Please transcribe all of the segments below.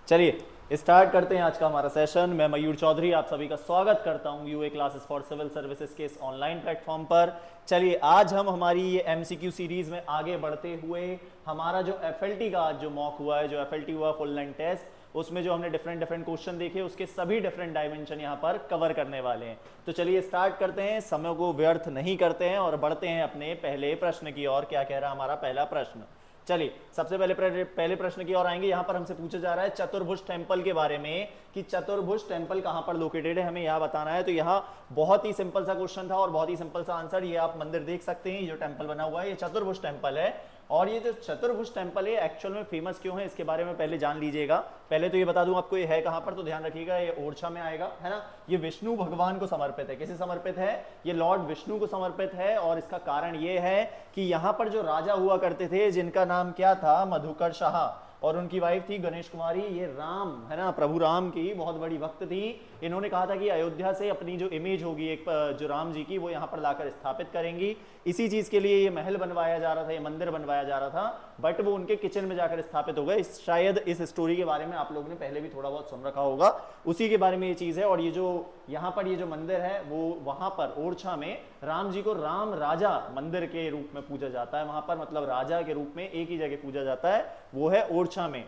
चलिए स्टार्ट करते हैं आज का हमारा सेशन। मैं मयूर चौधरी आप सभी का स्वागत करता हूं UA classes for civil services के इस ऑनलाइन प्लेटफॉर्म पर। चलिए आज हम हमारी ये एमसीक्यू सीरीज में आगे बढ़ते हुए हमारा जो एफएलटी का आज जो मॉक हुआ है, जो एफएलटी हुआ फुल लेंथ टेस्ट, उसमें जो हमने डिफरेंट क्वेश्चन देखे उसके सभी डिफरेंट डायमेंशन यहाँ पर कवर करने वाले हैं। तो चलिए स्टार्ट करते हैं, समय को व्यर्थ नहीं करते हैं और बढ़ते हैं अपने पहले प्रश्न की ओर। क्या कह रहा है हमारा पहला प्रश्न? चलिए सबसे पहले प्रश्न की ओर आएंगे। यहाँ पर हमसे पूछा जा रहा है चतुर्भुज टेम्पल के बारे में कि चतुर्भुज टेम्पल कहाँ पर लोकेटेड है, हमें यहाँ बताना है। तो यहाँ बहुत ही सिंपल सा क्वेश्चन था और बहुत ही सिंपल सा आंसर। ये आप मंदिर देख सकते हैं, ये जो टेम्पल बना हुआ है ये चतुर्भुज टेम्पल है। और ये जो चतुर्भुज टेम्पल है एक्चुअल में फेमस क्यों है इसके बारे में पहले जान लीजिएगा। पहले तो ये बता दूं आपको ये है कहां पर, तो ध्यान रखिएगा ये ओरछा में आएगा, है ना। ये विष्णु भगवान को समर्पित है। किसे समर्पित है? ये लॉर्ड विष्णु को समर्पित है। और इसका कारण ये है कि यहाँ पर जो राजा हुआ करते थे जिनका नाम क्या था, मधुकर शाह, और उनकी वाइफ थी गणेश कुमारी। ये राम, है ना, प्रभु राम की बहुत बड़ी भक्त थी। इन्होंने कहा था कि अयोध्या से अपनी जो इमेज होगी एक जो राम जी की, वो यहाँ पर लाकर स्थापित करेंगी। इसी चीज के लिए ये महल बनवाया जा रहा था, ये मंदिर बनवाया जा रहा था, बट वो उनके किचन में जाकर स्थापित हो गए। शायद इस स्टोरी के बारे में आप लोगों ने पहले भी थोड़ा बहुत सुन रखा होगा, उसी के बारे में ये चीज है। और ये जो यहाँ पर ये जो मंदिर है वो वहां पर ओरछा में राम जी को राम राजा मंदिर के रूप में पूजा जाता है। वहां पर मतलब राजा के रूप में एक ही जगह पूजा जाता है, वो है ओरछा में।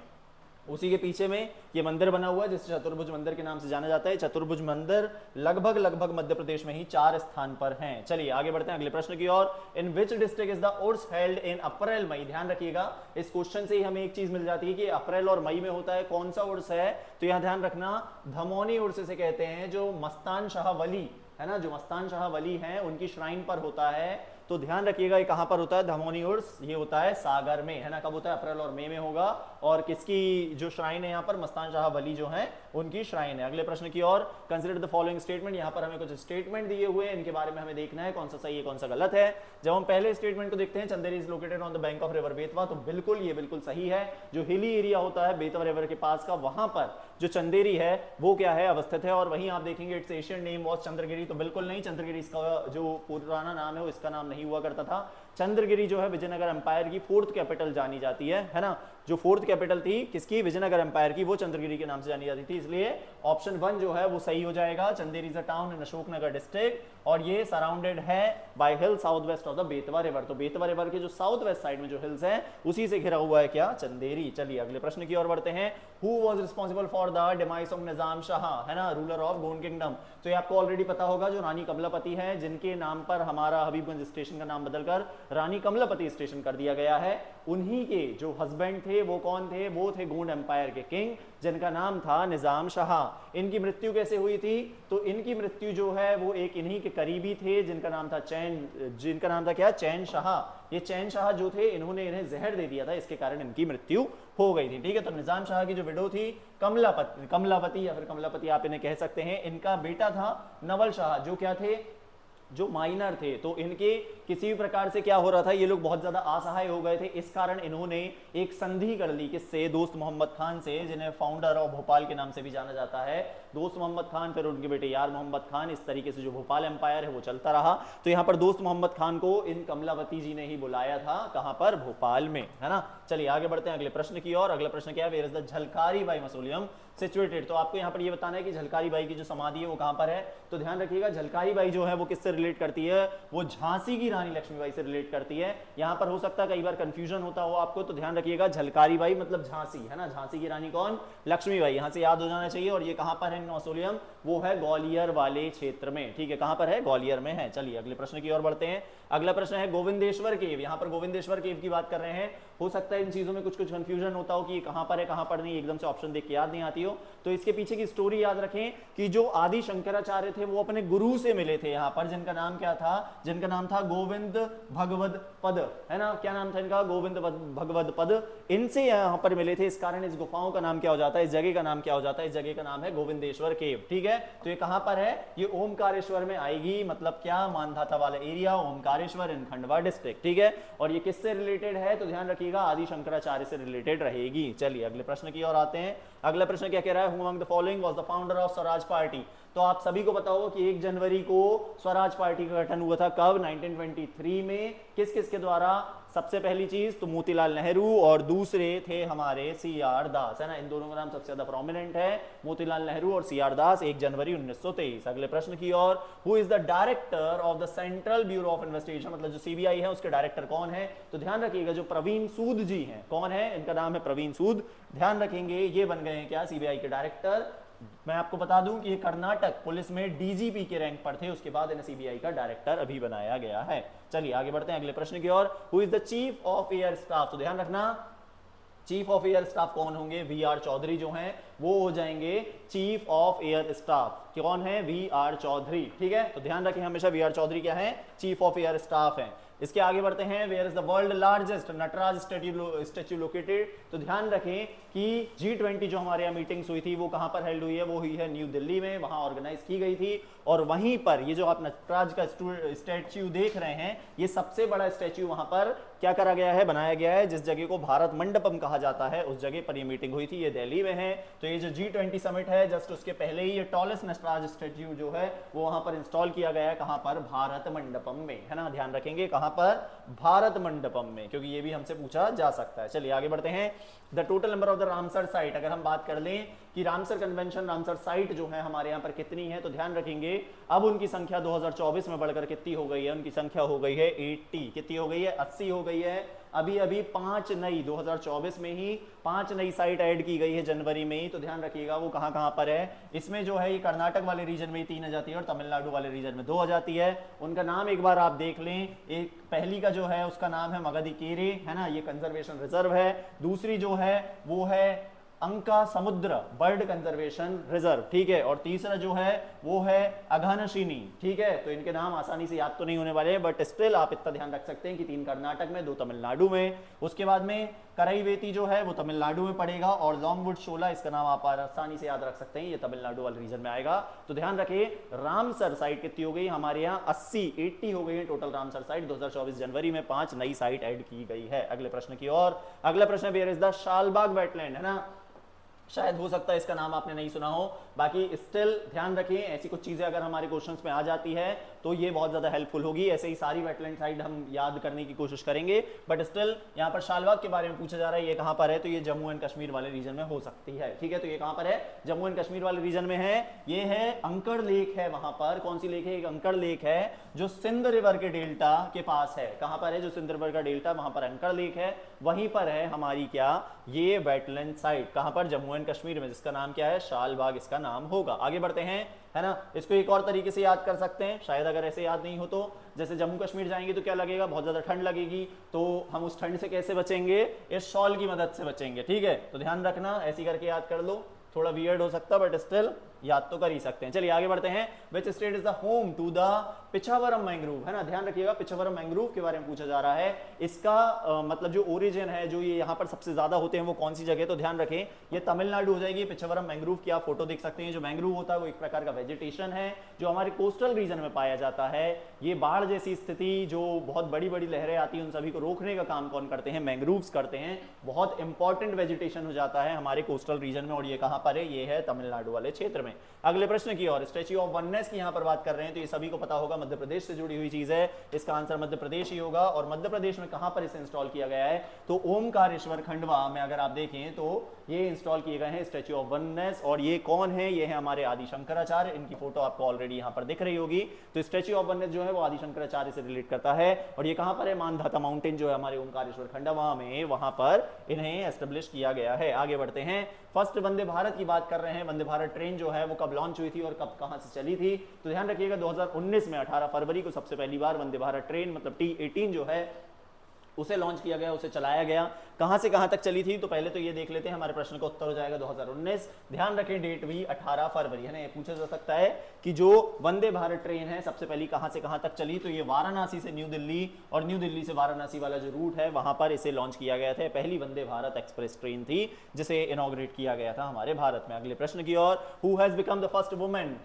उसी के पीछे में ये मंदिर बना हुआ है जिसे चतुर्भुज मंदिर के नाम से जाना जाता है। चतुर्भुज मंदिर लगभग मध्य प्रदेश में ही 4 स्थान पर हैं। चलिए आगे बढ़ते हैं अगले प्रश्न की ओर। In which district is the Urs held in April May? ध्यान रखिएगा इस क्वेश्चन से ही हमें एक चीज मिल जाती है कि अप्रैल और मई में होता है। कौन सा उर्स है? तो यहां ध्यान रखना, धमौनी उर्स से कहते हैं, जो मस्तान शाह वली है ना, जो मस्तान शाह वली हैं उनकी श्राइन पर होता है। तो ध्यान रखिएगा ये कहां पर होता है, धमौनी उर्स। ये होता है सागर में, है ना। कब होता है? अप्रैल और मई में होगा। और किसकी जो श्राइन है यहाँ पर, मस्तान शाह वली जो है उनकी श्राइन है। अगले प्रश्न की ओर। Consider the following statement. यहाँ पर हमें कुछ स्टेटमेंट दिए हुए हैं, इनके बारे में हमें देखना है कौन सा सही है कौन सा गलत है। जब हम पहले स्टेटमेंट को देखते हैं, Chanderi is located on the bank of river Betwa, तो बिल्कुल ये बिल्कुल सही है। जो हिली एरिया होता है बेतवा रिवर के पास का, वहां पर जो चंदेरी है वो क्या है, अवस्थित है। और वहीं आप देखेंगे it's Asian name was Chandragiri, तो बिल्कुल नहीं, चंद्रगिरी इसका जो पुराना नाम है वो इसका नाम नहीं हुआ करता था। चंद्रगिरी जो है विजयनगर एम्पायर की 4th कैपिटल जानी जाती है ना। जो 4th कैपिटल थी किसकी, विजयनगर एम्पायर की, वो चंद्रगिरी के नाम से जानी जाती थी। इसलिए ऑप्शन 1 जो है वो सही हो जाएगा। Chanderi is a town in Ashoknagar district और ये सराउंडेड है by hill south west of the Betwa river. तो बेतवा रिवर के जो साउथ वेस्ट साइड में जो हिल्स है उसी से घिरा हुआ है क्या, चंदेरी। चलिए अगले प्रश्न की ओर बढ़ते हैं। Who was responsible for the demise of Nizam Shah, है ना, रूलर ऑफ गोंड किंगडम। तो ये आपको ऑलरेडी पता होगा, जो रानी कमलापति है जिनके नाम पर हमारा हबीबगंज स्टेशन का नाम बदलकर रानी कमलापति स्टेशन कर दिया गया है, उन्हीं के जो हस्बैंड थे वो कौन थे, वो थे गोंड एम्पायर के किंग जिनका नाम था निजाम शाह। इनकी मृत्यु कैसे हुई थी? तो इनकी मृत्यु जो है वो एक इन्हीं के करीबी थे जिनका नाम था जिनका नाम था क्या, चैन शाह। ये चैन शाह जो थे इन्होंने इन्हें जहर दे दिया था, इसके कारण इनकी मृत्यु हो गई थी। ठीक है, तो निजाम शाह की जो विडो थी कमलापति या फिर कमलापति आप इन्हें कह सकते हैं, इनका बेटा था नवल शाह, जो क्या थे, जो माइनर थे। तो इनके किसी भी प्रकार से क्या हो रहा था, ये लोग बहुत ज्यादा असहाय हो गए थे। इस कारण इन्होंने एक संधि कर ली किससे, दोस्त मोहम्मद खान से, जिन्हें फाउंडर ऑफ भोपाल के नाम से भी जाना जाता है। दोस्त मोहम्मद खान, फिर उनके बेटे यार मोहम्मद खान, इस तरीके से जो भोपाल एम्पायर है वो चलता रहा। तो यहाँ पर दोस्त मोहम्मद खान को इन कमलावती जी ने ही बुलाया था, कहां पर, भोपाल में, है ना। चलिए आगे बढ़ते हैं अगले प्रश्न की ओर। अगला प्रश्न क्या है, where is the Jhalkari Bai mausoleum situated. तो आपको यहाँ पर ये बताना है कि झलकारी बाई की जो समाधि है वो कहां पर है। तो ध्यान रखिएगा झलकारी बाई जो है वो किससे रिलेट करती है, वो झांसी की रानी लक्ष्मीबाई से रिलेट करती है। यहां पर हो सकता है कई बार कंफ्यूजन होता हो आपको, तो ध्यान रखिएगा झलकारी बाई मतलब झांसी, है ना। झांसी की रानी कौन, लक्ष्मीबाई, यहां से याद हो जाना चाहिए। और ये कहां पर है मौसोलियम, वो है ग्वालियर वाले क्षेत्र में। ठीक है, कहां पर है, ग्वालियर में है। चलिए अगले प्रश्न की ओर बढ़ते हैं। अगला प्रश्न है गोविंदेश्वर केव। यहां पर गोविंदेश्वर केव की बात कर रहे हैं। हो सकता है इन चीजों में कुछ कंफ्यूजन होता हो कि ये कहां पर है कहां पर नहीं, एकदम से ऑप्शन देख के याद नहीं आती हो। तो इसके पीछे की स्टोरी याद रखें कि जो आदि शंकराचार्य थे वो अपने गुरु से मिले थे यहाँ पर, जिनका नाम क्या था, जिनका नाम था गोविंद भगवद पद, है ना। क्या नाम था इनका, गोविंद भगवद पद। इनसे यहाँ पर मिले थे, इस कारण इस गुफाओं का नाम क्या हो जाता है, इस जगह का नाम क्या हो जाता है, इस जगह का नाम है गोविंदेश्वर केव। ठीक है, तो ये कहां पर है, ये ओमकारेश्वर में आएगी, मतलब क्या, मानधाता वाला एरिया, ओमकारेश्वर इन खंडवा डिस्ट्रिक्ट। ठीक है, और ये किससे रिलेटेड है, तो ध्यान रखिएगा आदि शंकराचार्य से रिलेटेड रहेगी। चलिए अगले प्रश्न की ओर आते हैं। अगला प्रश्न क्या कह रहा है, who among the following was the founder of Swaraj party. तो आप सभी को पता होगा कि 1 जनवरी को स्वराज पार्टी का गठन हुआ था कब? 1923 में। किस किस के द्वारा? सबसे पहली चीज तो मोतीलाल नेहरू और दूसरे थे हमारे सी आर दास, है ना। इन दोनों का नाम सबसे ज्यादा प्रोमिनेंट है, मोतीलाल नेहरू और सी आर दास, 1 जनवरी 1923। अगले प्रश्न की ओर, who is the director of the central bureau of investigation, मतलब जो सीबीआई है उसके डायरेक्टर कौन है? तो ध्यान रखिएगा जो प्रवीण सूद जी हैं, कौन है? इनका नाम है प्रवीण सूद। ध्यान रखेंगे ये बन गए हैं क्या? सीबीआई के डायरेक्टर। मैं आपको बता दूं कि ये कर्नाटक पुलिस में डीजीपी के रैंक पर थे, उसके बाद इन्हें सीबीआई का डायरेक्टर अभी बनाया गया है। चलिए आगे बढ़ते हैं अगले प्रश्न की ओर। Who is the chief of air staff? तो ध्यान रखना चीफ ऑफ एयर स्टाफ कौन होंगे? वी आर चौधरी जो हैं वो हो जाएंगे चीफ ऑफ एयर स्टाफ। कौन है? V R Chaudhari. ठीक है, तो ध्यान रखें हमेशा वी आर चौधरी क्या है? चीफ ऑफ एयर स्टाफ है। इसके आगे बढ़ते हैं। Where is the world largest Nataraja statue located? तो ध्यान रखें कि G20 जो हमारे यहाँ मीटिंग्स हुई थी वो कहां पर हेल्ड हुई है? वो हुई है न्यू दिल्ली में, वहां ऑर्गेनाइज की गई थी। और वहीं पर ये जो आप नटराज का स्टैच्यू देख रहे हैं, ये सबसे बड़ा स्टैच्यू वहां पर क्या करा गया है? बनाया गया है। जिस जगह को भारत मंडपम कहा जाता है उस जगह पर ये मीटिंग हुई थी, ये दिल्ली में है। तो ये जो G20 समिट है, जस्ट उसके पहले ही ये टॉलेस्ट नटराज स्टैच्यू जो है वो वहां पर इंस्टॉल किया गया है। कहां पर? भारत मंडपम में, है ना। ध्यान रखेंगे कहां पर? भारत मंडपम में, क्योंकि ये भी हमसे पूछा जा सकता है। चलिए आगे बढ़ते हैं। The total number of the Ramsar site, अगर हम बात कर लें कि रामसर कन्वेंशन, रामसर साइट जो है हमारे यहाँ पर कितनी है, तो ध्यान रखेंगे अब उनकी संख्या 2024 में बढ़कर कितनी हो गई है? उनकी संख्या हो गई है 80। कितनी हो गई है? 80 हो गई है। अभी अभी 5 नई 2024 में ही 5 नई साइट ऐड की गई है जनवरी में ही। तो ध्यान रखिएगा वो कहां कहां पर है। इसमें जो है ये कर्नाटक वाले रीजन में 3 आ जाती है और तमिलनाडु वाले रीजन में 2 आ जाती है। उनका नाम एक बार आप देख लें। एक पहली का जो है उसका नाम है मगधीकेरे, है ना, ये कंजर्वेशन रिजर्व है। दूसरी जो है वो है अंका समुद्र बर्ड कंजर्वेशन रिजर्व, ठीक है। और तीसरा जो है वो है अघानशिनी, ठीक है। तो इनके नाम आसानी से याद तो नहीं होने वाले, बट स्टिल आप इतना ध्यान रख सकते हैं कि 3 कर्नाटक में, 2 तमिलनाडु में। उसके बाद में कराईवेती जो है वो तमिलनाडु में पड़ेगा, और लॉन्गवुड शोला, इसका नाम आप आसानी से याद रख सकते हैं, ये तमिलनाडु वाले रीजन में आएगा। तो ध्यान रखिए रामसर साइट कितनी हो गई हमारे यहाँ? 80 हो गई है टोटल रामसर साइट। 2024 जनवरी में 5 नई साइट ऐड की गई है। अगले प्रश्न की ओर। अगला प्रश्न वेयर इज द शालबाग वेटलैंड, है ना। शायद हो सकता है इसका नाम आपने नहीं सुना हो, बाकी स्टिल ध्यान रखिए ऐसी कुछ चीजें अगर हमारे क्वेश्चंस में आ जाती है तो ये बहुत ज्यादा हेल्पफुल होगी। ऐसे ही सारी वेटलैंड साइड हम याद करने की कोशिश करेंगे, बट स्टिल यहाँ पर शालबाग के बारे में पूछा जा रहा है, ये कहां पर है? तो ये जम्मू एंड कश्मीर वाले रीजन में हो सकती है, ठीक है। तो ये कहां पर है? जम्मू एंड कश्मीर वाले रीजन में है। ये है अंकड़ लेक है वहां पर। कौन सी लेक है? एक अंकड़ लेक है जो सिंध रिवर के डेल्टा के पास है। कहां पर है? जो सिंध रिवर का डेल्टा, वहां पर अंकड़ लेक है, वहीं पर है हमारी क्या ये वेटलैंड साइट। कहां पर? जम्मू एंड कश्मीर में, जिसका नाम क्या है? शालबाग इसका नाम होगा। आगे बढ़ते हैं, है ना। इसको एक और तरीके से याद कर सकते हैं, शायद अगर ऐसे याद नहीं हो तो। जैसे जम्मू कश्मीर जाएंगे तो क्या लगेगा? बहुत ज्यादा ठंड लगेगी, तो हम उस ठंड से कैसे बचेंगे? इस शॉल की मदद से बचेंगे, ठीक है। तो ध्यान रखना, ऐसी करके याद कर लो। थोड़ा वियर्ड हो सकता है बट स्टिल याद तो कर ही सकते हैं। चलिए आगे बढ़ते हैं। Which state is the home to the Pichavaram mangrove, है ना। ध्यान रखिएगा पिछावरम मैंग्रोव के बारे में पूछा जा रहा है। इसका मतलब जो ओरिजिन है, जो ये यहाँ पर सबसे ज्यादा होते हैं, वो कौन सी जगह? तो ध्यान रखें ये तमिलनाडु हो जाएगी। पिछावरम मैंग्रोव की आप फोटो देख सकते हैं। जो मैंग्रोव होता है वो एक प्रकार का वेजिटेशन है जो हमारे कोस्टल रीजन में पाया जाता है। ये बाढ़ जैसी स्थिति, जो बहुत बड़ी बड़ी लहरें आती हैं, उन सभी को रोकने का काम कौन करते हैं? मैंग्रोव्स करते हैं। बहुत इंपॉर्टेंट वेजिटेशन हो जाता है हमारे कोस्टल रीजन में, और ये कहां पर है? ये है तमिलनाडु वाले क्षेत्र में। अगले प्रश्न की ओर। स्टैच्यू ऑफ वननेस की यहां पर बात कर रहे हैं, तो ये सभी को पता होगा मध्य प्रदेश से जुड़ी हुई चीज है। इसका आंसर मध्य प्रदेश ही होगा। और मध्य प्रदेश में कहां पर इसे इंस्टॉल किया गया है? तो ओमकारेश्वर खंडवा में अगर आप देखें तो ये इंस्टॉल किए गए हैं स्टैच्यू ऑफ वननेस। और ये कौन है? ये है हमारे आदि शंकराचार्य। इनकी फोटो आपको ऑलरेडी यहां पर दिख रही होगी। तो स्टैच्यू ऑफ वननेस जो है वो आदि शंकराचार्य से रिलेट करता है। और ये कहां पर है? मानधाता माउंटेन जो है हमारे ओमकारेश्वर खंडवा में, वहां पर इन्हें एस्टेब्लिश किया गया है। आगे बढ़ते हैं। फर्स्ट वंदे भारत की बात कर रहे हैं। वंदे भारत ट्रेन जो है वो कब लॉन्च हुई थी और कब कहां से चली थी? तो ध्यान रखिएगा 2019 में 18 फरवरी को सबसे पहली बार वंदे भारत ट्रेन मतलब T18 जो है उसे लॉन्च किया गया, उसे चलाया गया। कहां से कहां तक चली थी? तो पहले तो ये देख लेते हैं, हमारे प्रश्न का उत्तर हो जाएगा 2019। ध्यान रखें डेट भी 18 फरवरी, है ना। ये पूछा जा सकता है कि जो वंदे भारत ट्रेन है सबसे पहली कहां से कहां तक चली? तो ये वाराणसी से न्यू दिल्ली और न्यू दिल्ली से वाराणसी वाला जो रूट है वहां पर इसे लॉन्च किया गया था। पहली वंदे भारत एक्सप्रेस ट्रेन थी जिसे इनॉग्रेट किया गया था हमारे भारत में। अगले प्रश्न की ओर। Who has become the first women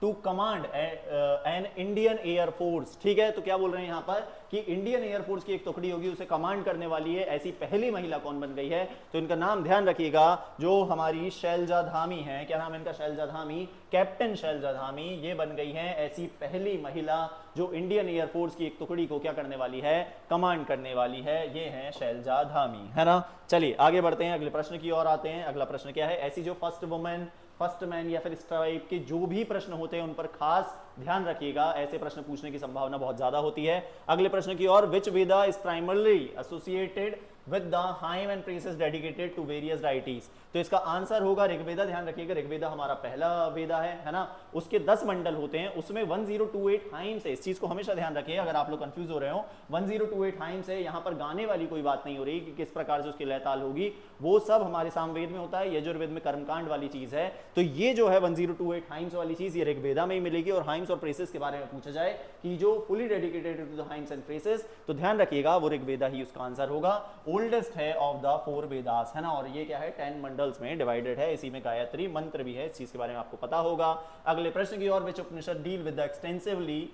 to command an Indian air force, ठीक है। तो क्या बोल रहे हैं यहाँ पर कि इंडियन एयरफोर्स की एक टुकड़ी होगी उसे कमांड करने वाली है, ऐसी पहली महिला कौन बन गई है? तो इनका नाम ध्यान रखिएगा, जो हमारी शैलजा धामी है, क्या नाम है इनका? शैलजा धामी, कैप्टन शैलजा धामी, ये बन गई हैं ऐसी पहली महिला जो इंडियन एयरफोर्स की एक टुकड़ी को क्या करने वाली है? कमांड करने वाली है। ये है शैलजा धामी, है ना। चलिए आगे बढ़ते हैं, अगले प्रश्न की ओर आते हैं। अगला प्रश्न क्या है? ऐसी जो फर्स्ट वुमेन, फर्स्ट मैन या फिर इस टाइप के जो भी प्रश्न होते हैं उन पर खास ध्यान रखिएगा, ऐसे प्रश्न पूछने की संभावना बहुत ज्यादा होती है। अगले प्रश्न की ओर, which Veda is primarily associated with the hymn and praises dedicated to various deities? तो इसका आंसर होगा ऋग्वेदा। ध्यान रखिएगा, ऋग्वेदा हमारा पहला वेदा है ना। उसके 10 मंडल होते हैं, उसमें 1028 हाइम से, इस चीज को हमेशा ध्यान रखिए अगर आप लोग कंफ्यूज हो रहे हो, 1028 हाइम से, यहाँ पर गाने वाली कोई बात नहीं हो रही कि किस प्रकार से उसकी लय ताल होगी, वो सब हमारे सामवेद में होता है, यजुर्वेद में कर्मकांड वाली चीज है। तो ये जो है 1028 हाइम्स वाली चीज ये ऋग्वेदा में ही मिलेगी। और हाइम्स और प्रेसेस के बारे में पूछा जाए कि जो fully dedicated to the hymns and praises, तो ध्यान रखिएगा वो ऋग्वेदा ही उसका आंसर होगा। ओल्डेस्ट है ऑफ द 4 वेदास, है ना। और ये क्या है? 10 मंडल्स में डिवाइडेड है, इसी में गायत्री मंत्र भी है, इस चीज के बारे में आपको पता होगा। अगले प्रश्न की ओर, which Upanishad deal with the extensively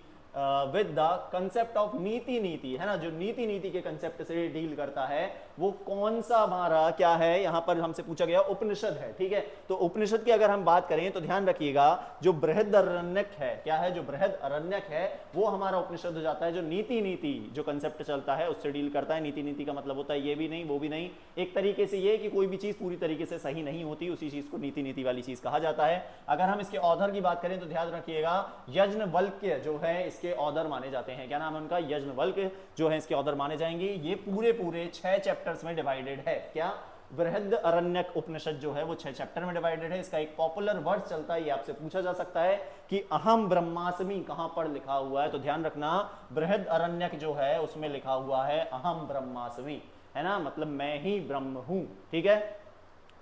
with the concept of niti, नीति है ना, जो नीति नीति के कंसेप्ट से डील करता है, वो कौन सा हमारा क्या है? यहां पर हमसे पूछा गया उपनिषद है, ठीक है। तो उपनिषद की अगर हम बात करें तो ध्यान रखिएगा, जो बृहदारण्यक है, क्या है? जो बृहदारण्यक है वो हमारा उपनिषद हो जाता है, जो नीति नीति जो कंसेप्ट चलता है उससे डील करता है। नीति नीति का मतलब होता है ये भी नहीं वो भी नहीं, एक तरीके से ये कि कोई भी चीज पूरी तरीके से सही नहीं होती, उसी चीज को नीति नीति वाली चीज कहा जाता है। अगर हम इसके ऑथर की बात करें तो ध्यान रखिएगा, यज्ञवल्क्य जो है इसके ऑथर माने जाते हैं। क्या नाम है उनका? यज्ञवल्क्य जो है इसके ऑथर माने जाएंगे। ये पूरे 6 चैप्टर्स में डिवाइडेड है। क्या? बृहदारण्यक उपनिषद जो है वो 6 चैप्टर में डिवाइडेड है। इसका एक पॉपुलर वर्ड चलता है, ये आपसे पूछा जा सकता है कि अहम ब्रह्मास्मि कहां पर लिखा हुआ है? तो ध्यान रखना, बृहदारण्यक जो है उसमें लिखा हुआ है अहम ब्रह्मास्मि, है ना, मतलब मैं ही ब्रह्म हूं, ठीक है।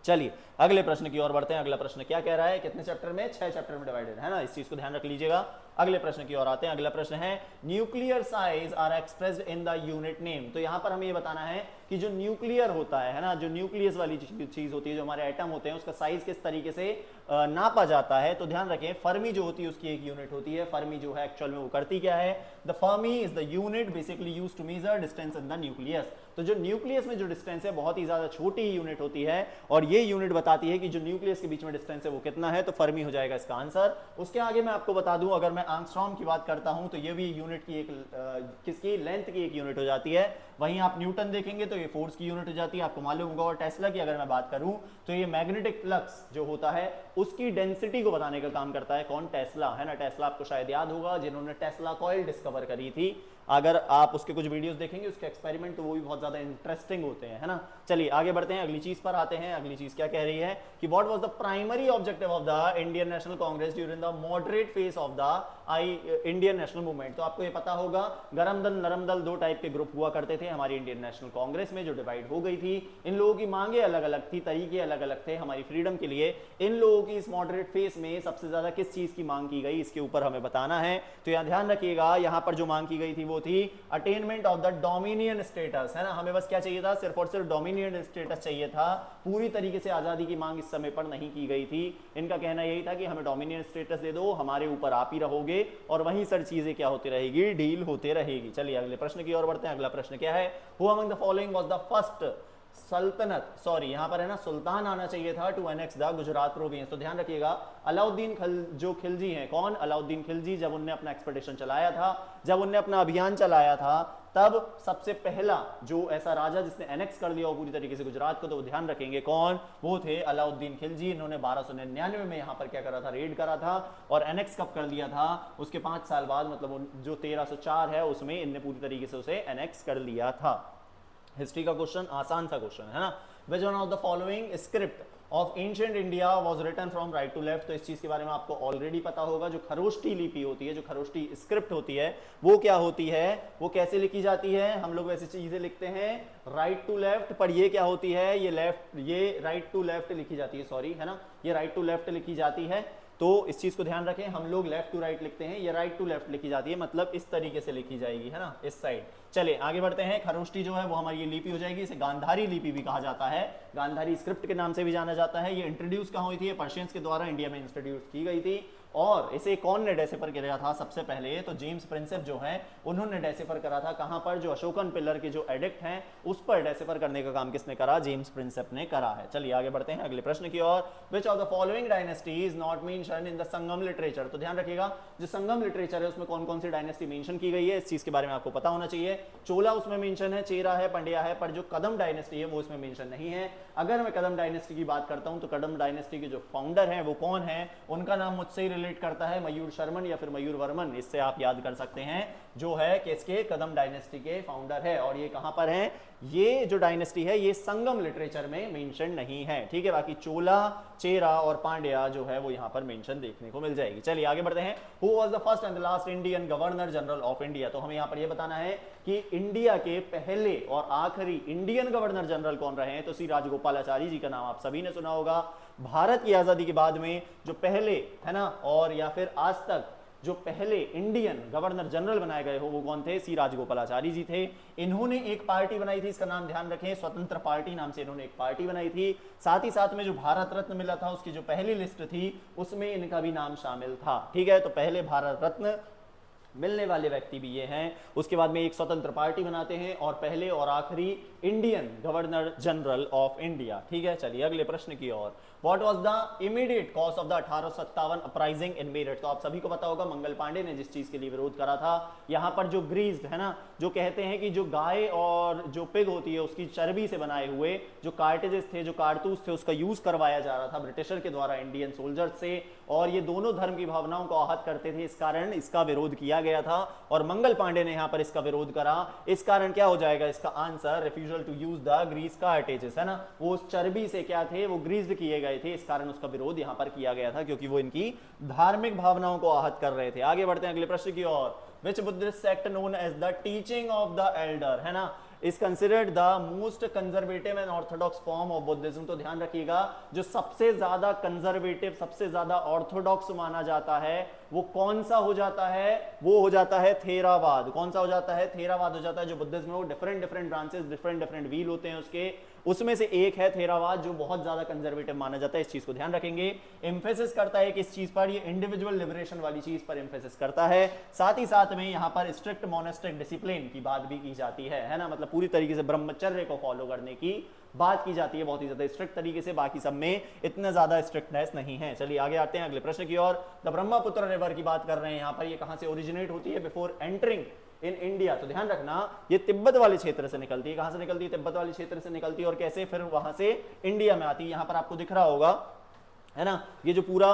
चलिए अगले प्रश्न की ओर बढ़ते हैं। अगला प्रश्न क्या कह रहा है? कितने चैप्टर में? 6 चैप्टर में डिवाइडेड, है ना, इस चीज को ध्यान रख लीजिएगा। अगले प्रश्न की ओर आते हैं। अगला प्रश्न है, nuclear size are expressed in the unit name. तो यहां पर हमें ये बताना है कि जो न्यूक्लियर होता है ना, जो न्यूक्लियस वाली चीज होती है, जो हमारे एटम होते हैं, उसका साइज किस तरीके से नापा जाता है? तो ध्यान रखें, फर्मी जो होती है उसकी एक यूनिट होती है। फर्मी जो है एक्चुअल में वो करती क्या है? The fermi is the unit basically used to measure distance in the nucleus. तो जो न्यूक्लियस में जो डिस्टेंस है बहुत ही ज्यादा छोटी यूनिट होती है, और ये यूनिट बताती है कि जो न्यूक्लियस के बीच में डिस्टेंस है वो कितना है। तो फर्मी हो जाएगा इसका आंसर। उसके आगे मैं आपको बता दूं, अगर मैं एंगस्ट्रॉम की बात करता हूं तो ये भी यूनिट की एक किसकी? लेंथ की एक यूनिट हो जाती है। वहीं आप न्यूटन देखेंगे तो ये फोर्स की यूनिट हो जाती है, आपको मालूम होगा। और टेस्ला की अगर मैं बात करूं तो ये मैग्नेटिक फ्लक्स जो होता है उसकी डेंसिटी को बताने का काम करता है। कौन? टेस्ला, है ना। टेस्ला आपको शायद याद होगा, जिन्होंने टेस्ला कॉइल डिस्कवर करी थी। अगर आप उसके कुछ वीडियोस देखेंगे उसके एक्सपेरिमेंट, तो वो भी बहुत ज्यादा इंटरेस्टिंग होते हैं, है ना। चलिए आगे बढ़ते हैं, अगली चीज पर आते हैं। अगली चीज क्या कह रही है कि what was the primary objective of the Indian national Congress during the moderate phase of the Indian national movement. तो आपको ये पता होगा, गरम दल नरम दल 2 टाइप के ग्रुप हुआ करते थे हमारी इंडियन नेशनल कांग्रेस में, जो डिवाइड हो गई थी। इन लोगों की मांगे अलग अलग थी, तरीके अलग अलग थे हमारी फ्रीडम के लिए। इन लोगों की इस मॉडरेट फेज में सबसे ज्यादा किस चीज की मांग की गई, इसके ऊपर हमें बताना है। तो यहां ध्यान रखिएगा, यहां पर जो मांग की गई थी वो थी attainment of the dominion status, है ना। हमें बस क्या चाहिए था? सिर्फ और सिर्फ डोमिनियन स्टेटस चाहिए था। पूरी तरीके से आजादी की मांग इस समय पर नहीं की गई थी। इनका कहना यही था कि हमें डोमिनियन स्टेटस दे दो, हमारे ऊपर आप ही रहोगे, और वहीं सर चीजें क्या होती रहेगी? डील होते रहेगी। चलिए अगले प्रश्न की ओर बढ़ते हैं। अगला प्रश्न क्या है? Who among the following was the first sultanate, sorry यहां पर है ना सुल्तान आना चाहिए था, to annex the Gujarat province. तो ध्यान रखिएगा, अलाउद्दीन जो खिलजी हैं, कौन? अलाउद्दीन खिलजी। जब उनने अपना एक्सपेडिशन चलाया था, जब उनने अपना अभियान चलाया था, तब सबसे पहला जो ऐसा राजा जिसने एनेक्स कर लिया हो पूरी तरीके से गुजरात को, तो वो ध्यान रखेंगे कौन? वो थे अलाउद्दीन खिलजी। इन्होंने 1299 में यहां पर क्या करा था? रेड करा था। और एनेक्स कब कर लिया था? उसके 5 साल बाद, मतलब जो 1304 है उसमें इनने पूरी तरीके से उसे एनेक्स कर लिया था। हिस्ट्री का क्वेश्चन, आसान सा क्वेश्चन है ना। Which one of the following script of ancient India was written from right to left. तो इस चीज के बारे में आपको ऑलरेडी पता होगा। जो खरोष्टी लिपि होती है, जो खरोष्टी स्क्रिप्ट होती है, वो क्या होती है? वो कैसे लिखी जाती है? हम लोग वैसी चीजें लिखते हैं राइट टू लेफ्ट, पर ये क्या होती है? ये लेफ्ट, ये राइट टू लेफ्ट लिखी जाती है, सॉरी, है ना, ये राइट टू लेफ्ट लिखी जाती है। तो इस चीज को ध्यान रखें, हम लोग लेफ्ट टू राइट लिखते हैं, ये राइट टू लेफ्ट लिखी जाती है, मतलब इस तरीके से लिखी जाएगी, है ना, इस साइड। चलिए आगे बढ़ते हैं। खरोष्टी जो है वो हमारी ये लिपि हो जाएगी, इसे गांधारी लिपि भी कहा जाता है, गांधारी स्क्रिप्ट के नाम से भी जाना जाता है। ये इंट्रोड्यूस कहाँ हुई थी? ये पर्शियंस के द्वारा इंडिया में इंट्रोड्यूस की गई थी। और इसे कौन ने डेसिफर किया था सबसे पहले? तो जेम्स प्रिंसेप जो है उन्होंने डेसिफर करा था। कहां पर? जो अशोकन पिलर के जो एडिक्ट हैं उस पर डेसिफर करने का काम किसने करा? जेम्स प्रिंसेप ने करा है। चलिए आगे बढ़ते हैं अगले प्रश्न की ओर। Which of the following dynasty is not mentioned in the Sangam literature? तो ध्यान रखिएगा, जो संगम लिटरेचर है उसमें कौन कौन सी डायनेस्टी मेंशन की गई है, इस चीज के बारे में आपको पता होना चाहिए। चोला उसमें मेंशन है, चेरा है, पंड्या है, पर जो कदम डायनेस्टी है वो इसमें मेंशन नहीं है। अगर मैं कदम डायनेस्टी की बात करता हूं तो कदम डायनेस्टी के जो फाउंडर हैं वो कौन है? उनका नाम मुझसे ही रिलेट करता है, मयूर शर्मन या फिर मयूर वर्मन। इससे आप याद कर सकते हैं, जो है किसके? कदम डायनेस्टी के फाउंडर है। और ये कहां पर है? ये जो डायनेस्टी है ये संगम लिटरेचर में मेंशन नहीं है, ठीक है। बाकी चोला, चेरा और पांड्या जो है वो यहां पर मेंशन देखने को मिल जाएगी। चलिए आगे बढ़ते हैं। Who was the first and the last Indian governor general of India? तो हमें यहां पर ये बताना है कि इंडिया के पहले और आखिरी इंडियन गवर्नर जनरल कौन रहे हैं? तो सी राजगोपालाचारी जी का नाम आप सभी ने सुना होगा। भारत की आजादी के बाद में जो पहले, है ना, और या फिर आज तक जो पहले इंडियन गवर्नर जनरल बनाए गए हो वो कौन थे? सी राजगोपालाचारी जी थे। इन्होंने एक पार्टी बनाई थी, इसका नाम ध्यान रखें, स्वतंत्र पार्टी नाम से इन्होंने एक पार्टी बनाई थी। साथ ही साथ में जो भारत रत्न मिला था उसकी जो पहली लिस्ट थी उसमें इनका भी नाम शामिल था, ठीक है। तो पहले भारत रत्न मिलने वाले व्यक्ति भी ये हैं। उसके बाद में एक स्वतंत्र पार्टी बनाते हैं और पहले और आखिरी Indian governor general of India, ठीक है। चलिए अगले प्रश्न की ओर। What was the immediate cause of the 1857 uprising in Meerut? तो आप सभी को पता होगा मंगल पांडे ने जिस चीज के लिए विरोध करा था। यहां पर जो ग्रीस्ड, है ना, जो कहते हैं कि जो गाय और जो पिग होती है उसकी चर्बी से बनाए हुए जो कार्टेजेस थे, जो कारतूस थे, उसका यूज करवाया जा रहा था ब्रिटिशर के द्वारा इंडियन सोल्जर्स से, और ये दोनों धर्म की भावनाओं को आहत करते थे। इस कारण इसका विरोध किया गया था और मंगल पांडे ने यहां पर इसका विरोध करा। इस कारण क्या हो जाएगा इसका answer? Refusal to use the grease cartridges, है ना, वो उस चर्बी से क्या थे? वो ग्रीस्ड किए गए थे। इस कारण उसका विरोध यहां पर किया गया था क्योंकि वो इनकी धार्मिक भावनाओं को आहत कर रहे थे। आगे बढ़ते हैं अगले प्रश्न की ओर। Which Buddhist sect known as the teaching of the elder, है ना, is considered the most conservative and orthodox form of Buddhism? तो ध्यान रखिएगा, जो सबसे ज्यादा कंजर्वेटिव, सबसे ज्यादा ऑर्थोडॉक्स माना जाता है वो कौन सा हो जाता है? वो हो जाता है थेरावाद। कौन सा हो जाता है? थेरावाद हो जाता है। जो बुद्धिज्म में वो different different branches, different different wheel होते हैं उसके, उसमें से एक है थेरावाद जो बहुत ज्यादा कंजर्वेटिव माना जाता है। इस चीज को ध्यान रखेंगे। एम्फेसिस करता है किस चीज पर? ये इंडिविजुअल लिबरेशन वाली चीज पर एम्फेसिस करता है। साथ ही साथ में यहाँ पर स्ट्रिक्ट मोनेस्टिक डिसिप्लिन की बात भी की जाती है ना, मतलब पूरी तरीके से ब्रह्मचर्य को फॉलो करने की बात की जाती है, बहुत ही ज्यादा स्ट्रिक्ट तरीके से। बाकी सब में इतना ज्यादा स्ट्रिक्टनेस नहीं है। चलिए आगे आते हैं अगले प्रश्न की ओर। द ब्रह्मपुत्र रिवर की बात कर रहे हैं यहाँ पर, ये कहां से ओरिजिनेट होती है? Before entering in India. तो ध्यान रखना, ये तिब्बत वाले क्षेत्र से निकलती है। कहां से निकलती है? तिब्बत वाले क्षेत्र से निकलती है। और कैसे फिर वहां से इंडिया में आती है? यहां पर आपको दिख रहा होगा, है ना, ये जो पूरा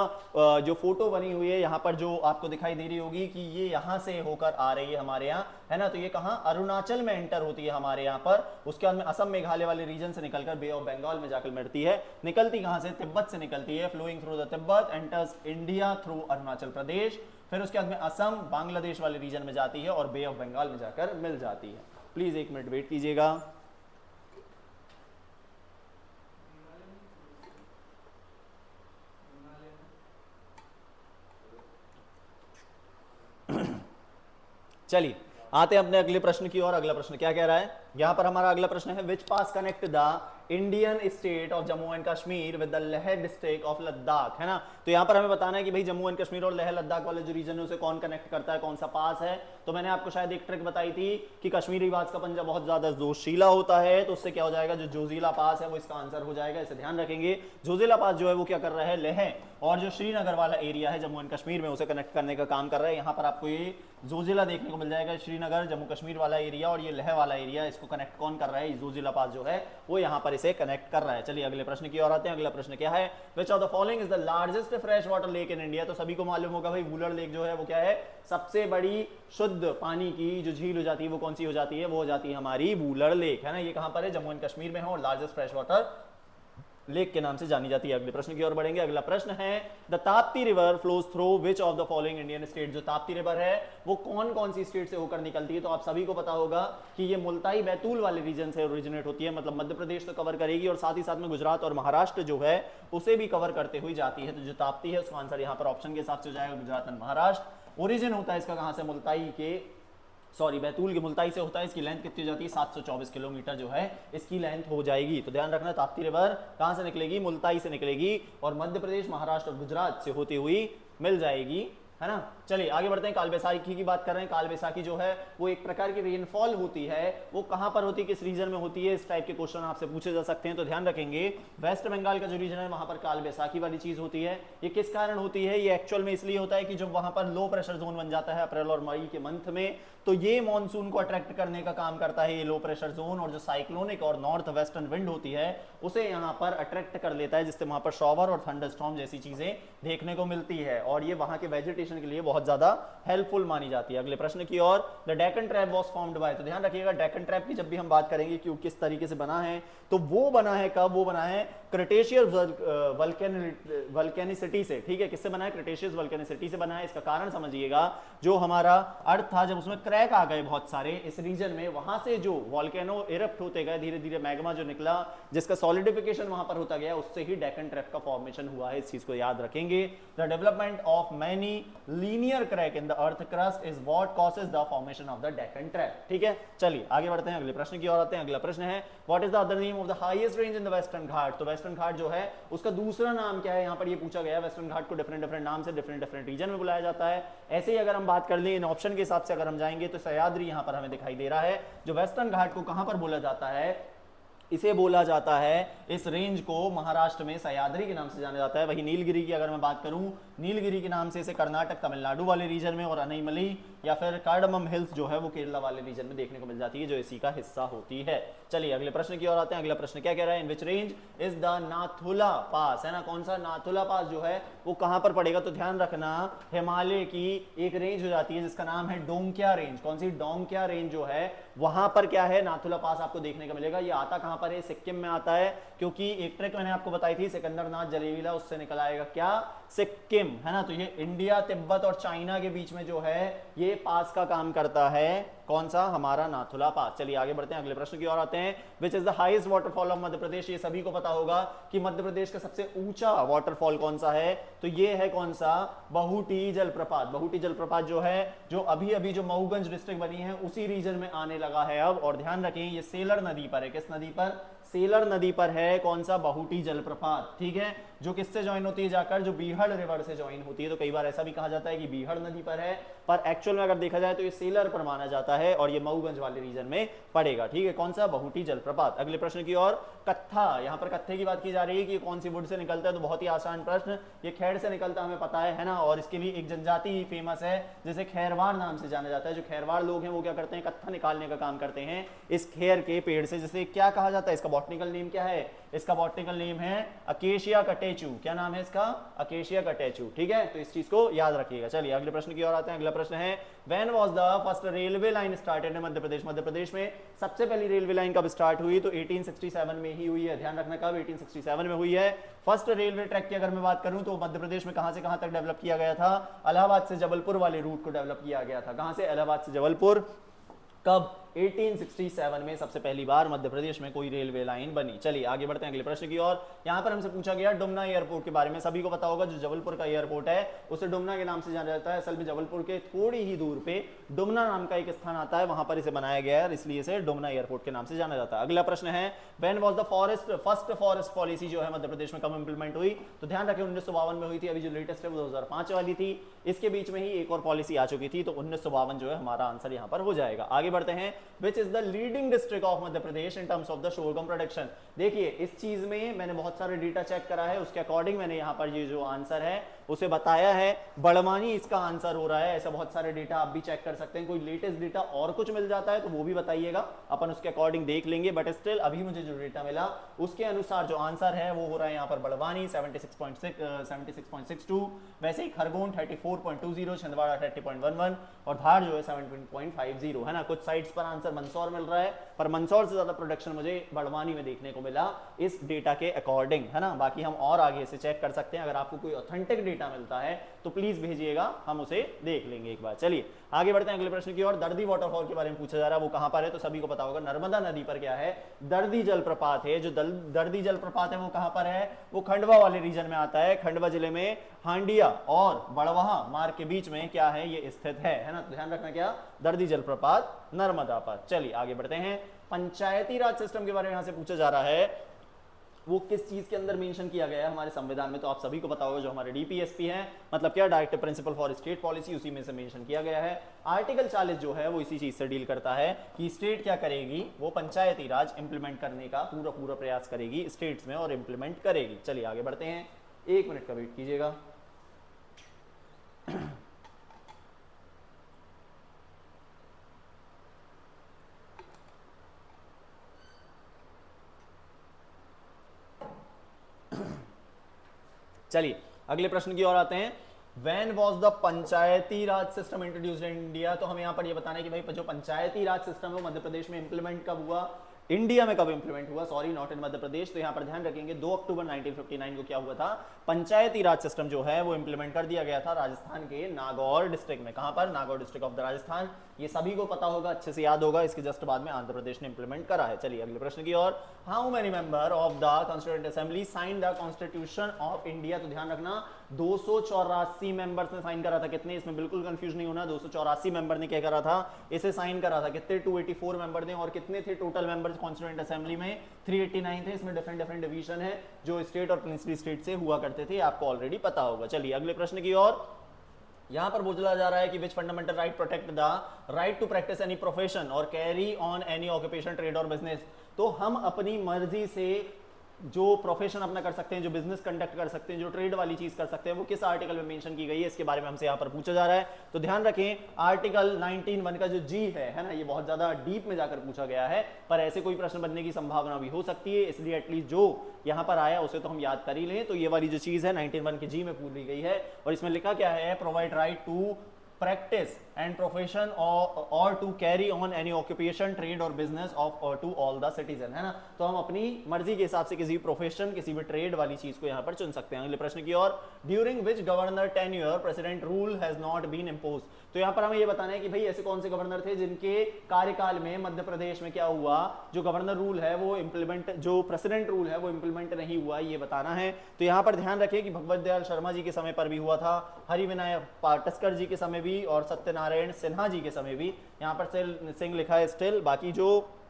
जो फोटो बनी हुई है यहाँ पर जो आपको दिखाई दे रही होगी कि ये यहाँ से होकर आ रही है हमारे यहाँ, है ना। तो ये कहाँ? अरुणाचल में एंटर होती है हमारे यहाँ पर। उसके बाद में असम मेघालय वाले रीजन से निकलकर बे ऑफ बंगाल में जाकर मिलती है। निकलती कहाँ से? तिब्बत से निकलती है। Flowing through the Tibet enters India through Arunachal Pradesh. फिर उसके बाद में असम, बांग्लादेश वाले रीजन में जाती है और बे ऑफ बंगाल में जाकर मिल जाती है। प्लीज एक मिनट वेट कीजिएगा। चलिए आते हैं अपने अगले प्रश्न की ओर। अगला प्रश्न क्या कह रहा है? यहां पर हमारा अगला प्रश्न है, which pass connect the Indian state of Jammu and Kashmir with the Leh district of Ladakh, है ना। तो यहां पर हमें बताना है कि भाई जम्मू एंड कश्मीर और लेह लद्दाख वाले जो रीजन है उसे कौन कनेक्ट करता है, कौन सा पास है? तो मैंने आपको शायद एक ट्रिक बताई थी कि कश्मीरी बाज का पंजा बहुत ज्यादा जोशीला होता है, तो उससे क्या हो जाएगा? जो जोजिला पास है वो इसका आंसर हो जाएगा। इसे ध्यान रखेंगे। जोजिला पास जो है वो क्या कर रहा है? लेह और जो श्रीनगर वाला एरिया है जम्मू एंड कश्मीर में उसे कनेक्ट करने का काम कर रहा है। यहाँ पर आपको ये जोजिला देखने को मिल जाएगा, श्रीनगर जम्मू कश्मीर वाला एरिया, और ये लेह वाला एरिया, इसको कनेक्ट कौन कर रहा है? जोजिला पास जो है वो यहाँ पर इसे कनेक्ट कर रहा है। चलिए अगले प्रश्न की ओर आते हैं। अगला प्रश्न क्या है? Which of the following is the largest fresh water lake in India? तो सभी को मालूम होगा भाई वूलर लेक जो है वो क्या है? सबसे बड़ी शुद्ध पानी की जो झील हो जाती है वो कौन सी हो जाती है? वो हो जाती है हमारी वूलर लेक, है ना। ये कहां पर है? जम्मू एंड कश्मीर में है और लार्जेस्ट फ्रेश वाटर लेक के नाम से जानी जाती है। अगले प्रश्न की ओर बढ़ेंगे। अगला प्रश्न है, the Tapti river flows through which of the following Indian state? जो ताप्ती रिवर है वो कौन कौन सी स्टेट से होकर निकलती है? तो आप सभी को पता होगा कि ये मुल्ताई बैतूल वाले रीजन से ओरिजिनेट होती है, मतलब मध्य प्रदेश तो कवर करेगी और साथ ही साथ में गुजरात और महाराष्ट्र जो है उसे भी कवर करते हुए जाती है। तो जो ताप्ती है उसका आंसर यहाँ पर ऑप्शन के हिसाब से हो जाएगा गुजरात एंड महाराष्ट्र। ओरिजिन होता है इसका कहां से? मुल्ताई के सॉरी बैतूल के मुल्ताई से होता है, इसकी लेंथ कितनी हो जाती है 724 किलोमीटर जो है इसकी लेंथ हो जाएगी। तो ध्यान रखना ताप्ती रिवर कहां से निकलेगी, मुल्ताई से निकलेगी और मध्य प्रदेश, महाराष्ट्र और गुजरात से होती हुई मिल जाएगी, है ना। चलिए आगे बढ़ते हैं। काल बैसाखी की बात कर रहे हैं। काल बैसाखी जो है वो एक प्रकार की रेनफॉल होती है, वो कहां पर होती है, किस रीजन में होती है, इस टाइप के क्वेश्चन आपसे पूछे जा सकते हैं। तो ध्यान रखेंगे वेस्ट बंगाल का जो रीजन है वहां पर काल बैसाखी वाली चीज होती है। ये किस कारण होती है, ये एक्चुअल में इसलिए होता है कि जब वहां पर लो प्रेशर जोन बन जाता है अप्रैल और मई के मंथ में, तो ये मानसून को अट्रैक्ट करने का काम करता है ये लो प्रेशर जोन, और जो साइक्लोनिक और नॉर्थ वेस्टर्न विंड होती है उसे यहाँ पर अट्रैक्ट कर लेता है, जिससे वहां पर शॉवर और थंडरस्टॉर्म जैसी चीजें देखने को मिलती है, और ये वहां के वेजिटेशन के लिए बहुत ज्यादा हेल्पफुल मानी जाती है। अगले प्रश्न की ओर, the Deccan trap was formed by, तो ध्यान रखिएगा डेक्कन ट्रैप की जब भी हम बात करेंगे कि किस तरीके से बना है, तो वो बना है कब, वो बना है क्रिटेशियस वल्केनिसिटी से, ठीक है। किससे बना है, क्रिटेशियस वल्केनिसिटी से बना है। इसका कारण समझिएगा, जो हमारा अर्थ था जब उसमें क्रैक आ गए बहुत सारे इस रीजन में, वहां से जो वॉल्केनो इरप्ट होते गए, धीरे धीरे मैग्मा जो निकला जिसका सॉलिडिफिकेशन वहां पर होता गया, उससे ही डेक्कन ट्रैप का फॉर्मेशन हुआ है। इस चीज को याद रखेंगे। The development of many linear crack in the earth crust is what causes the formation of the Deccan trap, ठीक है। चलिए आगे बढ़ते हैं, अगले प्रश्न की ओर आते हैं। अगला प्रश्न है what is the other name of the highest range in the western घाट, तो वेस्टर्न घाट जो है उसका दूसरा नाम क्या है, यहां पर ये पूछा गया है। वेस्टर्न घाट को डिफरेंट डिफरेंट नाम से डिफरेंट डिफरेंट रीजन में बुलाया जाता है। ऐसे ही अगर हम बात कर लें इन ऑप्शन के हिसाब से अगर हम जाएंगे तो सह्याद्री यहां पर हमें दिखाई दे रहा है। जो वेस्टर्न घाट को कहां पर बोला जाता है, इसे बोला जाता है, इस रेंज को महाराष्ट्र में सह्याद्री के नाम से जाना जाता है। वही नीलगिरी की अगर मैं बात करूं, नीलगिरी के नाम से इसे कर्नाटक तमिलनाडु वाले रीजन में, और अनईमली या फिर कार्डमम हिल्स जो है वो केरला वाले रीजन में देखने को मिल जाती है, जो इसी का हिस्सा होती है। चलिए अगले प्रश्न की ओर आते हैं। अगला प्रश्न क्या कह रहा है, in which range is the Nathu La pass, है ना। कौन सा नाथुला पास जो है वो कहां पर पड़ेगा, तो ध्यान रखना हिमालय की एक रेंज हो जाती है जिसका नाम है डोंकिया रेंज। कौन सी, डोंकिया रेंज जो है वहां पर क्या है, नाथुला पास आपको देखने को मिलेगा। ये आता कहां पर है, सिक्किम में आता है, क्योंकि एक ट्रिक मैंने आपको बताई थी सिकंदरनाथ जलेविला, उससे निकल आएगा क्या, सिक्किम, है ना। तो ये इंडिया, तिब्बत और चाइना के बीच में जो है ये पास का काम करता है। कौन सा, हमारा नाथुला पास। चलिए आगे बढ़ते हैं, अगले प्रश्न की ओर आते हैं। Which is the highest waterfall of Madhya Pradesh, ये सभी को पता होगा कि मध्य प्रदेश का सबसे ऊंचा वाटरफॉल कौन सा है, तो ये है कौन सा, बहुटी जलप्रपात। बहुटी जलप्रपात जो है, जो अभी अभी जो मऊगंज डिस्ट्रिक्ट बनी है उसी रीजन में आने लगा है अब। और ध्यान रखें ये सेलर नदी पर है, किस नदी पर, सेलर नदी पर है कौन सा, बहुटी जलप्रपात, ठीक है। जो किससे ज्वाइन होती है जाकर, जो बीहड़ रिवर से ज्वाइन होती है। तो कई बार ऐसा भी कहा जाता है कि बीहड़ नदी पर है, पर एक्चुअल में अगर देखा जाए तो ये सेलर पर माना जाता है और ये मऊगंज वाले रीजन में पड़ेगा, ठीक है। कौन सा, बहुटी जलप्रपात। अगले प्रश्न की ओर, कत्था, यहां पर कत्थे की बात की जा रही है कि कौन सी वुड से निकलता है, तो बहुत ही आसान प्रश्न, ये खेड़ से निकलता हमें पता है ना। और इसके लिए एक जनजाति फेमस है जिसे खैरवाड़ नाम से जाना जाता है। जो खैरवाड़ लोग हैं वो क्या करते हैं, कत्था निकालने का काम करते हैं इस खेर के पेड़ से, जिसे क्या कहा जाता है, इसका बॉटनिकल नेम क्या है, इसका बॉटनिकल नेम है अकेशिया कटेचू। क्या नाम है इसका, अकेशिया कटेचू, ठीक है। तो इस चीज को याद रखिएगा। चलिए अगले प्रश्न की ओर आते हैं। अगला प्रश्न है when was the first railway line started in Madhya Pradesh, Madhya Pradesh में सबसे पहली रेलवे लाइन कब स्टार्ट हुई, तो 1867 में ही हुई है। ध्यान रखना कब, 1867 में हुई है। फर्स्ट रेलवे ट्रैक की अगर मैं बात करूं तो मध्य प्रदेश में कहां से कहां तक डेवलप किया गया था, इलाहाबाद से जबलपुर वाले रूट को डेवलप किया गया था। कहां से, इलाहाबाद से जबलपुर। कब, 1867 में सबसे पहली बार मध्य प्रदेश में कोई रेलवे लाइन बनी। चलिए आगे बढ़ते हैं अगले प्रश्न की ओर। यहां पर हमसे पूछा गया डुमना एयरपोर्ट के बारे में। सभी को पता होगा जो जबलपुर का एयरपोर्ट है उसे डुमना के नाम से जाना जाता है। असल में जबलपुर के थोड़ी ही दूर पे डुमना नाम का एक स्थान आता है, वहां पर इसे बनाया गया है, इसलिए इसे डुमना एयरपोर्ट के नाम से जाना जाता है। अगला प्रश्न है when was the first forest policy जो है मध्य प्रदेश में कब इंप्लीमेंट हुई, तो ध्यान रखें 1952 में हुई थी। अभी जो लेटेस्ट है वो 2005 वाली थी, इसके बीच में ही एक और पॉलिसी आ चुकी थी, तो 1952 जो है हमारा आंसर यहां पर हो जाएगा। आगे बढ़ते हैं। Which is the leading district of Madhya Pradesh in terms of the sorghum production. देखिए इस चीज में मैंने बहुत सारे डेटा चेक करा है, उसके अकॉर्डिंग मैंने यहां पर ये जो आंसर है उसे बताया है। बड़वानी इसका आंसर हो रहा है। ऐसा बहुत सारे डेटा आप भी चेक कर सकते हैं, कोई लेटेस्ट डेटा और कुछ मिल जाता है तो वो भी बताइएगा, अपन उसके अकॉर्डिंग देख लेंगे। बट स्टिल अभी मुझे जो डेटा मिला उसके अनुसार जो आंसर है वो हो रहा है यहाँ पर बड़वानी 76.62, वैसे ही खरगोन 34.20, छिंदवाड़ा 30.11 और धार जो है 17.50, है ना। कुछ साइट्स पर आंसर मंदसौर मिल रहा है, पर मंदसौर से ज्यादा प्रोडक्शन मुझे बड़वानी में देखने को मिला इस डेटा के अकॉर्डिंग, है ना। बाकी हम और आगे से चेक कर सकते हैं, अगर आपको कोई ऑथेंटिक डेटा मिलता है तो प्लीज भेजिएगा, हम उसे देख लेंगे एक बार। चलिए आगे बढ़ते हैं अगले प्रश्न की ओर। दर्दी वाटरफॉल के बारे में पूछा जा रहा है, वो कहां पर है, तो सभी को पता होगा नर्मदा नदी पर क्या है, दर्दी जलप्रपात है। जो दर्दी जलप्रपात है वो कहां पर है, वो खंडवा वाले रीजन में आता है। खंडवा जिले में हांडिया और बड़वाहा मार्ग के बीच में क्या है, ये स्थित है ना। तो ध्यान रखना क्या, दर्दी जलप्रपात नर्मदा पर। चलिए आगे बढ़ते हैं। पंचायती राज सिस्टम के बारे में यहां से पूछा जा रहा है, वो किस चीज के अंदर मेंशन किया गया है हमारे संविधान में। तो आप सभी को पता होगा, जो हमारे डीपीएसपी हैं, मतलब क्या, directive principle for state policy, उसी में से मेंशन किया गया है। आर्टिकल 40 जो है वो इसी चीज से डील करता है कि स्टेट क्या करेगी, वो पंचायती राज इंप्लीमेंट करने का पूरा पूरा प्रयास करेगी स्टेट्स में और इंप्लीमेंट करेगी। चलिए आगे बढ़ते हैं, 1 मिनट का वेट कीजिएगा। चलिए अगले प्रश्न की ओर आते हैं। When was the Panchayati Raj system introduced in India? तो हमें यहाँ पर ये बताना है कि भाई जो पंचायती राज सिस्टम है वो मध्य प्रदेश में इंप्लीमेंट कब हुआ, इंडिया में कब इंप्लीमेंट हुआ, सॉरी नॉट इन मध्य प्रदेश। तो यहाँ पर ध्यान रखेंगे 2 अक्टूबर 1959 को क्या हुआ था, पंचायती राज सिस्टम जो है वो इंप्लीमेंट कर दिया गया था राजस्थान के नागौर डिस्ट्रिक्ट में। कहां पर? Nagaur district of the Rajasthan. ये सभी को पता होगा, अच्छे से याद होगा। इसके जस्ट बाद में आंध्र प्रदेश ने इंप्लीमेंट करा है। चलिए अगले प्रश्न की ओर। How many member of the constituent assembly sign the constitution of India? तो ध्यान रखना 284 मेंबर्स ने साइन करा था। कितने? इसमें बिल्कुल कंफ्यूज नहीं होना, 284 मेंबर ने क्या करा था, इसे साइन करा था। कितने? 284 मेंबर ने। और कितने थे टोटल मेंबर्स कॉन्स्टिट्यूएंट असेंबली में? 389 थे। इसमें डिफरेंट डिफरेंट डिवीजन है जो स्टेट और प्रिंसली स्टेट से हुआ करते थे, आपको ऑलरेडी पता होगा। चलिए अगले प्रश्न की ओर। यहां पर बोला जा रहा है कि which fundamental right protect the right to practise any profession और carry on any occupation, trade और बिजनेस। तो हम अपनी मर्जी से जो प्रोफेशन अपना कर सकते हैं, जो बिजनेस कंडक्ट कर सकते हैं, जो ट्रेड वाली चीज कर सकते हैं, वो किस आर्टिकल में मेंशन की गई है, इसके बारे में हमसे यहाँ पर पूछा जा रहा है। तो ध्यान रखें, आर्टिकल 19(1) का जो जी है ना, ये बहुत ज्यादा डीप में जाकर पूछा गया है, पर ऐसे कोई प्रश्न बनने की संभावना भी हो सकती है, इसलिए एटलीस्ट जो यहाँ पर आया उसे तो हम याद कर ही लें। तो ये वाली जो चीज है 19(1) के जी में पूरी गई है, और इसमें लिखा क्या है, provide right to practice and profession or to carry on any occupation, trade और business of to all the citizen, है ना। तो हम अपनी मर्जी के हिसाब से किसी भी प्रोफेशन, किसी भी ट्रेड वाली चीज को यहाँ पर चुन सकते हैं। अगले प्रश्न की ओर। During which governor tenure president rule has not been impose? तो यहाँ पर हमें ये बताना है कि भाई ऐसे कौन से गवर्नर थे जिनके कार्यकाल में मध्य प्रदेश में क्या हुआ, जो गवर्नर रूल है वो इंप्लीमेंट, जो प्रेसिडेंट रूल है वो इंप्लीमेंट नहीं हुआ, ये बताना है। तो यहाँ पर ध्यान रखें कि भगवत दयाल शर्मा जी के समय पर भी हुआ था, हरिविनायक पाटस्कर जी के समय भी, और सत्यनारायण सिन्हा जी के समय भी। यहाँ पर सिंह लिखा है स्टिल, बाकी जो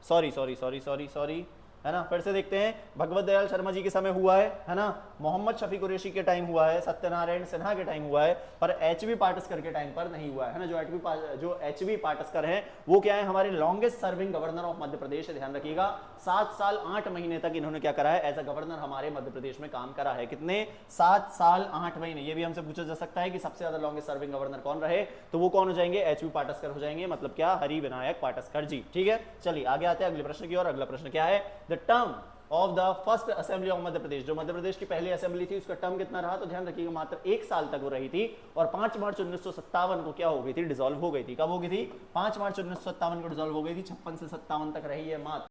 सॉरी है ना, फिर से देखते हैं। भगवत दयाल शर्मा जी के समय हुआ है ना, मोहम्मद शफी कुरैशी के टाइम हुआ है, सत्यनारायण सिन्हा के टाइम हुआ है, पर एचवी पाटस्कर के टाइम पर नहीं हुआ है ना। जो एचवी पाटस्कर है वो क्या है, हमारे longest serving governor of Madhya प्रदेश है। ध्यान रखिएगा 7 साल 8 महीने तक इन्होंने क्या करा है, एज अ गवर्नर हमारे मध्य प्रदेश में काम करा है। कितने? 7 साल 8 महीने। ये भी हमसे पूछा जा सकता है कि सबसे ज्यादा लॉन्गेस्ट सर्विंग गवर्नर कौन रहे, तो वो कौन हो जाएंगे, एचवी पाटस्कर हो जाएंगे, मतलब क्या, हरिविनायक पाटस्कर जी। ठीक है, चलिए आगे आते हैं अगले प्रश्न की ओर। अगला प्रश्न क्या है, the term of the first assembly of Madhya Pradesh, जो मध्य प्रदेश की पहली असेंबली थी उसका टर्म कितना रहा? तो ध्यान रखिएगा मात्र 1 साल तक वो रही थी, और 5 मार्च 1957 को क्या हो गई थी, डिसॉल्व हो गई थी। कब हो गई थी? 5 मार्च 1957 को डिसॉल्व हो गई थी। 56 से 57 तक रही है मात्र।